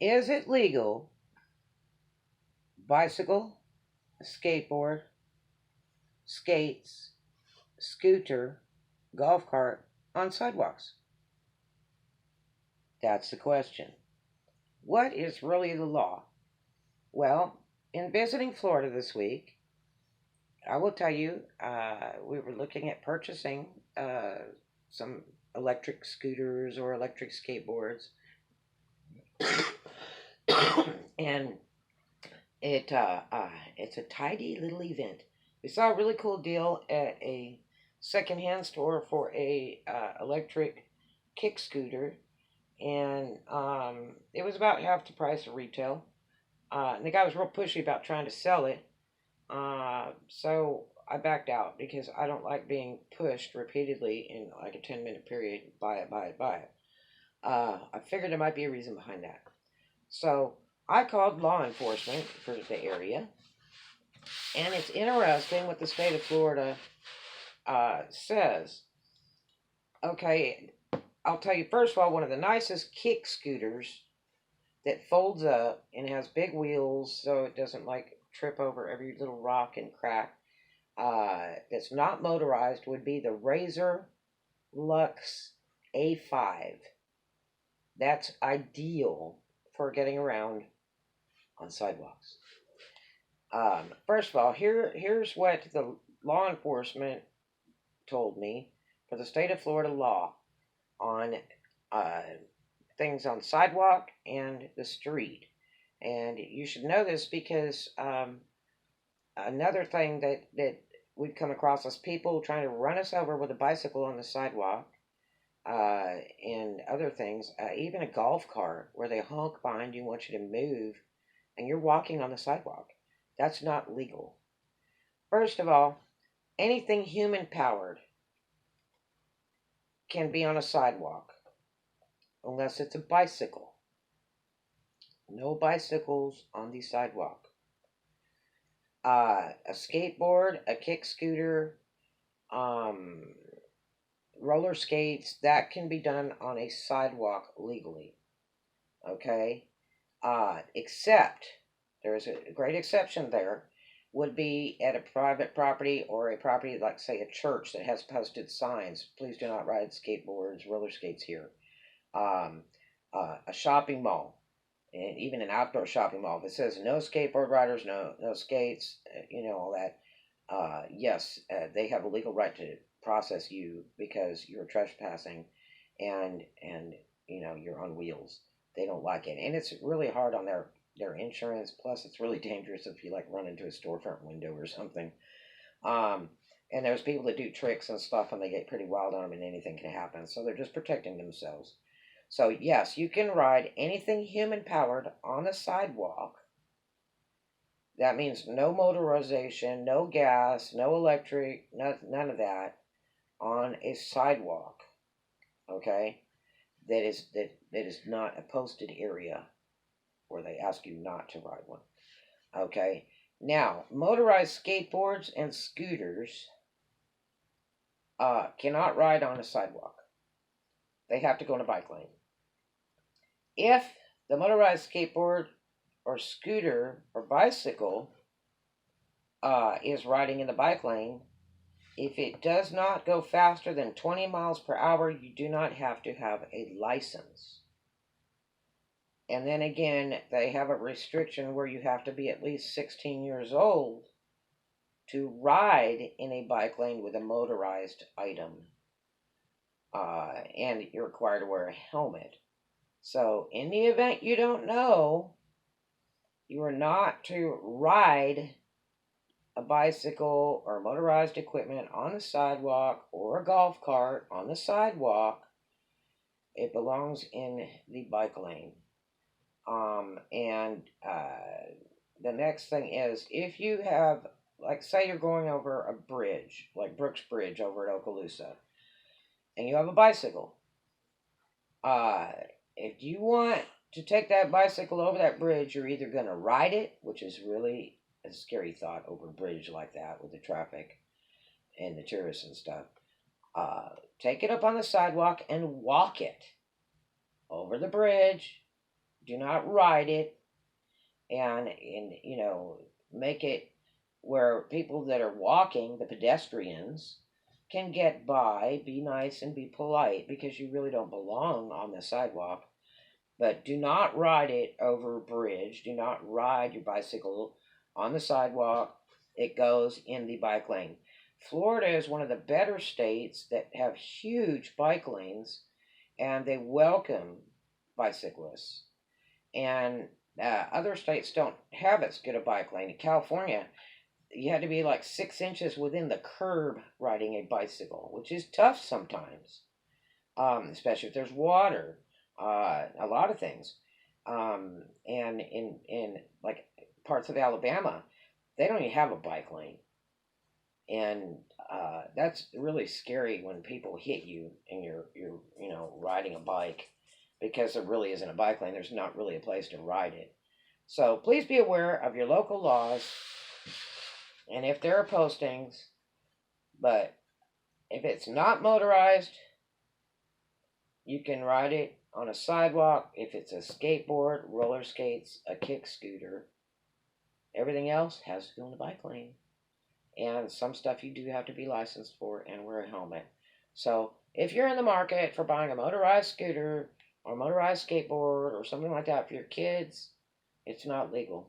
Is it legal bicycle, skateboard, skates, scooter, golf cart on sidewalks? That's the question. What is really the law? Well, in visiting Florida this week, I will tell you, we were looking at purchasing some electric scooters or electric skateboards, and it's a tidy little event. We saw a really cool deal at a secondhand store for a electric kick scooter, and it was about half the price of retail. And the guy was real pushy about trying to sell it, so I backed out because I don't like being pushed repeatedly in like a 10-minute period. Buy it, buy it, buy it. I figured there might be a reason behind that. So I called law enforcement for the area, and it's interesting what the state of Florida says. Okay, I'll tell you first of all, one of the nicest kick scooters that folds up and has big wheels so it doesn't like trip over every little rock and crack. That's not motorized would be the Razor Lux A5. That's ideal for getting around on sidewalks. First of all, here's what the law enforcement told me for the state of Florida law on uh, things on sidewalk and the street. And you should know this because another thing that we've come across is people trying to run us over with a bicycle on the sidewalk, and other things, even a golf cart where they honk behind you and want you to move, and you're walking on the sidewalk. That's not legal. First of all, anything human powered can be on a sidewalk unless it's a bicycle. No bicycles on the sidewalk. A skateboard, a kick scooter, um, roller skates, that can be done on a sidewalk legally. Okay? Except, there is a great exception there, would be at a private property or a property like, say, a church that has posted signs. Please do not ride skateboards, roller skates here. Um, a shopping mall, and even an outdoor shopping mall that says no skateboard riders, no skates, all that. Yes, they have a legal right to process you because you're trespassing, and you're on wheels. They don't like it, and it's really hard on their insurance. Plus, it's really dangerous if you like run into a storefront window or something. Um, and there's people that do tricks and stuff, and they get pretty wild on them, and anything can happen. So they're just protecting themselves. So yes, you can ride anything human powered on the sidewalk. That means no motorization, no gas, no electric, none of that on a sidewalk. Okay, that is not a posted area where they ask you not to ride one. Okay, now motorized skateboards and scooters cannot ride on a sidewalk. They have to go in a bike lane. If the motorized skateboard or scooter or bicycle is riding in the bike lane, if it does not go faster than 20 miles per hour, you do not have to have a license. And then again, they have a restriction where you have to be at least 16 years old to ride in a bike lane with a motorized item. And you're required to wear a helmet. So, in the event you don't know, you are not to ride a bicycle or motorized equipment on the sidewalk or a golf cart on the sidewalk. It belongs in the bike lane. And the next thing is, if you have, like, say you're going over a bridge, like Brooks Bridge over at Okaloosa, and you have a bicycle, if you want to take that bicycle over that bridge, you're either going to ride it, which is really a scary thought over a bridge like that with the traffic and the tourists and stuff. Take it up on the sidewalk and walk it over the bridge Do not ride it, and make it where people that are walking, the pedestrians, can get by. Be nice and be polite, because you really don't belong on the sidewalk. But do not ride it over a bridge. Do not ride your bicycle on the sidewalk. It goes in the bike lane. Florida is one of the better states that have huge bike lanes, and they welcome bicyclists. And other states don't have as good a bike lane. In California, you had to be like 6 inches within the curb riding a bicycle, which is tough sometimes, especially if there's water, a lot of things. And in like parts of Alabama, they don't even have a bike lane, and that's really scary when people hit you and you're riding a bike, because there really isn't a bike lane. There's not really a place to ride it. So please be aware of your local laws, and if there are postings. But if it's not motorized, you can ride it on a sidewalk. If it's a skateboard, roller skates, a kick scooter, everything else has to go in the bike lane. And some stuff you do have to be licensed for and wear a helmet. So if you're in the market for buying a motorized scooter or motorized skateboard or something like that for your kids, it's not legal.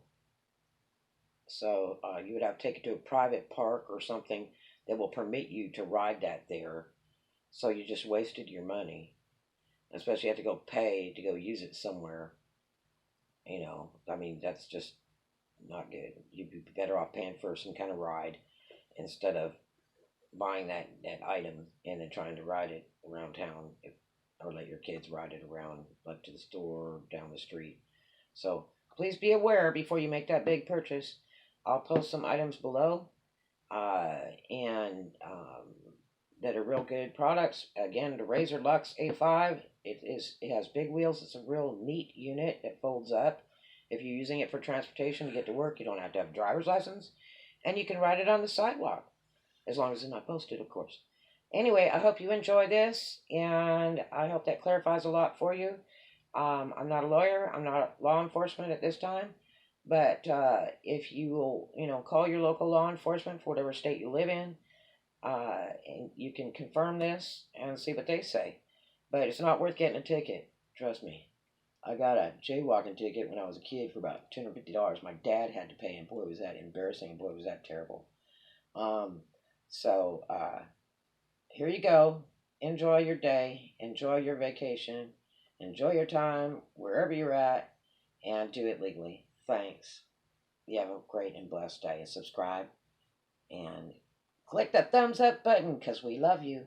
So you would have to take it to a private park or something that will permit you to ride that there. So you just wasted your money. Especially you have to go pay to go use it somewhere. I mean, that's just not good. You'd be better off paying for some kind of ride instead of buying that item and then trying to ride it around town, or let your kids ride it around, like to the store or down the street. So please be aware before you make that big purchase. I'll post some items below, and that are real good products. Again, the Razor Lux A5. It has big wheels. It's a real neat unit that folds up. If you're using it for transportation to get to work, you don't have to have a driver's license, and you can ride it on the sidewalk, as long as it's not posted, of course. Anyway, I hope you enjoy this, and I hope that clarifies a lot for you. I'm not a lawyer. I'm not law enforcement at this time. But if you will, call your local law enforcement for whatever state you live in, and you can confirm this and see what they say. But it's not worth getting a ticket. Trust me. I got a jaywalking ticket when I was a kid for about $250. My dad had to pay, and boy, was that embarrassing, and boy, was that terrible. So here you go. Enjoy your day. Enjoy your vacation. Enjoy your time wherever you're at, and do it legally. Thanks. You have a great and blessed day. And subscribe and click that thumbs up button, because we love you.